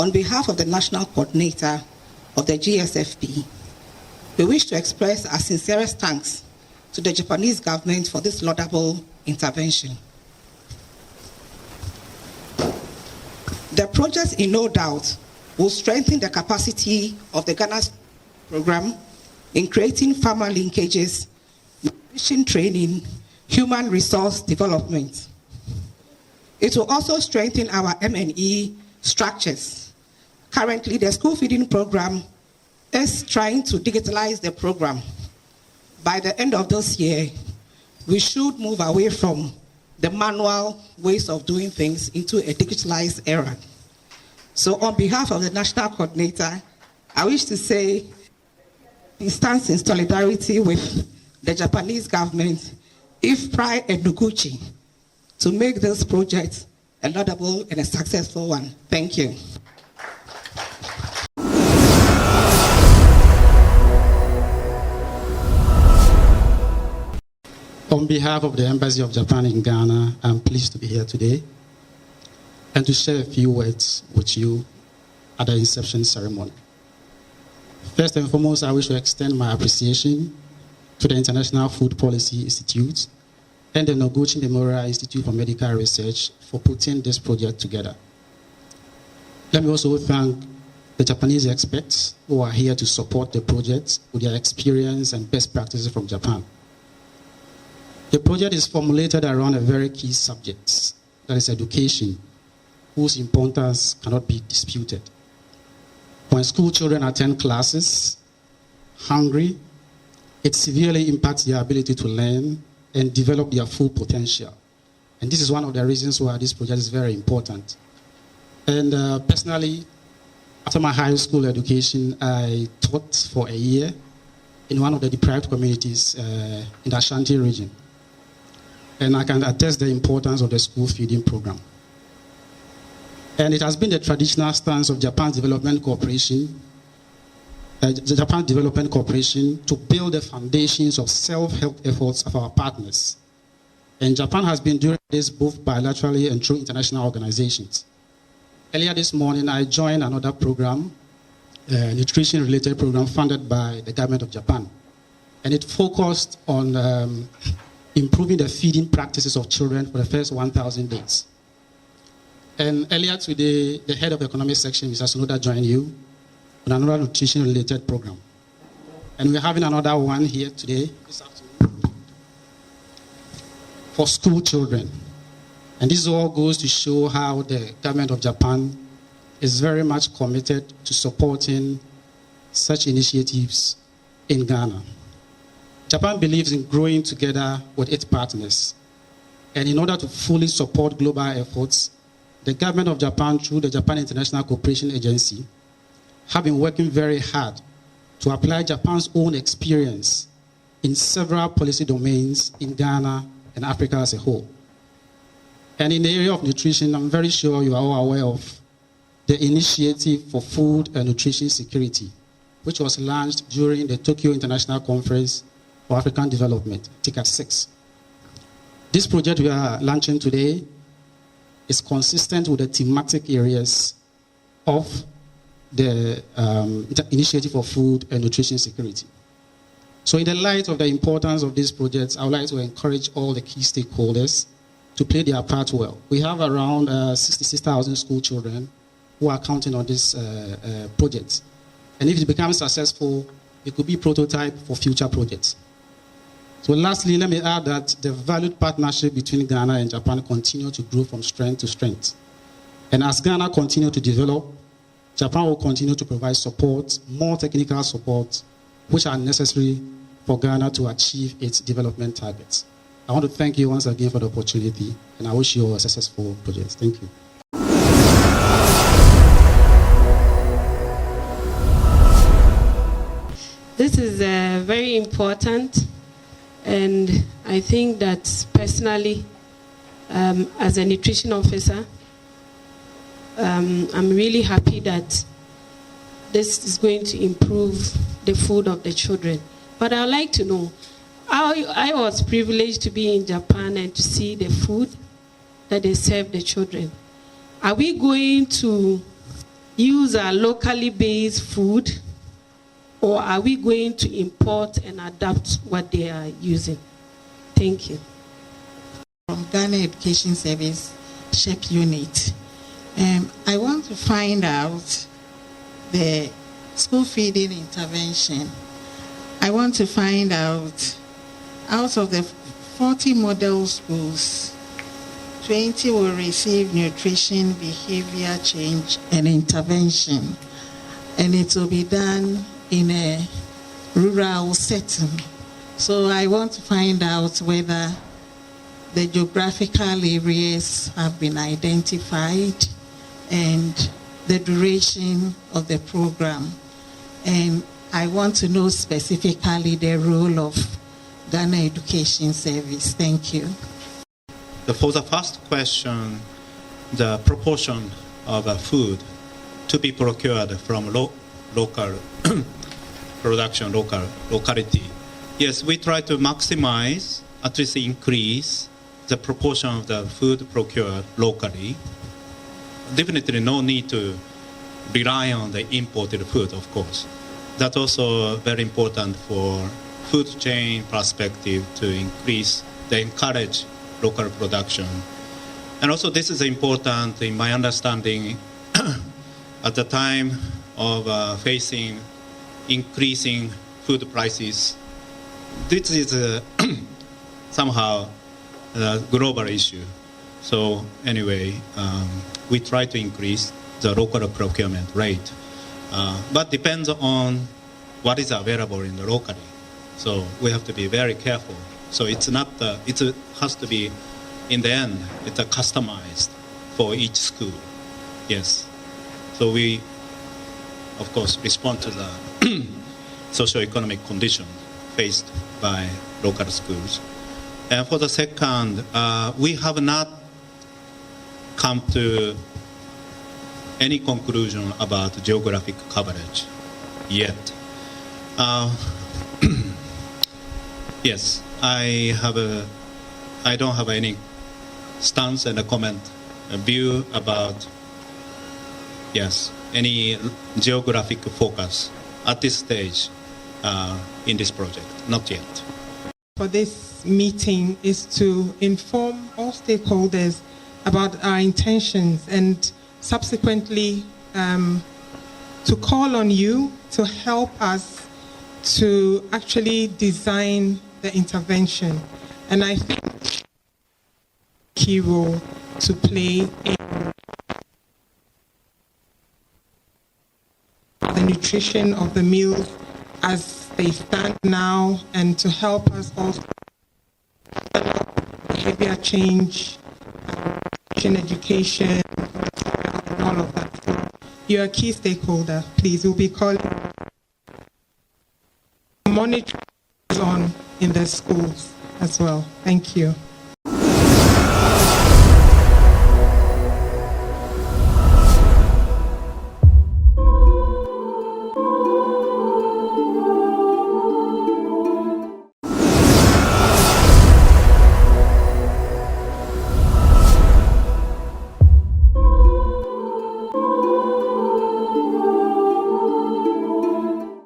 On behalf of the National Coordinator of the GSFP, we wish to express our sincerest thanks to the Japanese government for this laudable intervention. The project, in no doubt, will strengthen the capacity of the Ghana program in creating farmer linkages, nutrition training, human resource development. It will also strengthen our M&E structures. Currently, the school feeding program is trying to digitalize the program. By the end of this year, we should move away from the manual ways of doing things into a digitalized era. So on behalf of the National Coordinator, I wish to say he stands in solidarity with the Japanese government, Ifpri Nmimr, to make this project a laudable and a successful one. Thank you. On behalf of the Embassy of Japan in Ghana, I'm pleased to be here today and to share a few words with you at the inception ceremony. First and foremost, I wish to extend my appreciation to the International Food Policy Institute and the Ifpri Nmimr Institute for Medical Research for putting this project together. Let me also thank the Japanese experts who are here to support the project with their experience and best practices from Japan. The project is formulated around a very key subject, that is education, whose importance cannot be disputed. When school children attend classes hungry, it severely impacts their ability to learn and develop their full potential. And this is one of the reasons why this project is very important. And personally, after my high school education, I taught for a year in one of the deprived communities in the Ashanti region. And I can attest the importance of the school feeding program. And it has been the traditional stance of Japan's Development Corporation, to build the foundations of self-help efforts of our partners. And Japan has been doing this both bilaterally and through international organizations. Earlier this morning, I joined another program, a nutrition-related program funded by the government of Japan. And it focused on improving the feeding practices of children for the first 1,000 days. And earlier today, the head of the economic section, Mr. Sonoda, joined you on another nutrition-related program. And we're having another one here today, this afternoon, for school children. And this all goes to show how the government of Japan is very much committed to supporting such initiatives in Ghana. Japan believes in growing together with its partners. And in order to fully support global efforts, the government of Japan, through the Japan International Cooperation Agency, have been working very hard to apply Japan's own experience in several policy domains in Ghana and Africa as a whole. And in the area of nutrition, I'm very sure you are all aware of the Initiative for Food and Nutrition Security, which was launched during the Tokyo International Conference for African Development, TICAD 6. This project we are launching today is consistent with the thematic areas of the Initiative for Food and Nutrition Security. So in the light of the importance of this project, I would like to encourage all the key stakeholders to play their part well. We have around 66,000 school children who are counting on this project. And if it becomes successful, it could be a prototype for future projects. So lastly, let me add that the valued partnership between Ghana and Japan continue to grow from strength to strength. And as Ghana continue to develop, Japan will continue to provide support, more technical support, which are necessary for Ghana to achieve its development targets. I want to thank you once again for the opportunity, and I wish you all a successful project. Thank you. This is very important, and I think that personally, as a nutrition officer, I'm really happy that this is going to improve the food of the children. But I'd like to know, I was privileged to be in Japan and to see the food that they serve the children. Are we going to use our locally based food, or are we going to import and adapt what they are using? Thank you. From Ghana Education Service SHEP unit. I want to find out the school feeding intervention. I want to find out of the 40 model schools, 20 will receive nutrition, behavior change, and intervention. And it will be done in a rural setting. So I want to find out whether the geographical areas have been identified and the duration of the program. And I want to know specifically the role of Ghana Education Service. Thank you. For the first question, the proportion of food to be procured from local production, locality. Yes, we try to maximize, at least increase, the proportion of the food procured locally. Definitely no need to rely on the imported food, of course. That's also very important for food chain perspective to encourage local production. And also this is important in my understanding at the time of facing increasing food prices. This is somehow a global issue. So anyway, we try to increase the local procurement rate, but depends on what is available in the locally. So we have to be very careful. So it's not, it has to be, in the end, it's customized for each school. Yes. So we, of course, respond to the socio-economic condition faced by local schools. And for the second, we have not come to any conclusion about geographic coverage yet. Yes, I don't have any stance and a comment, a view about, yes, any geographic focus at this stage in this project, not yet. For this meeting is to inform all stakeholders about our intentions and subsequently to call on you to help us to actually design the intervention. And I think key role to play in the nutrition of the meals as they stand now, and to help us also behavior change, education, and all of that. So you're a key stakeholder. Please, we'll be calling monitoring on in the schools as well. Thank you.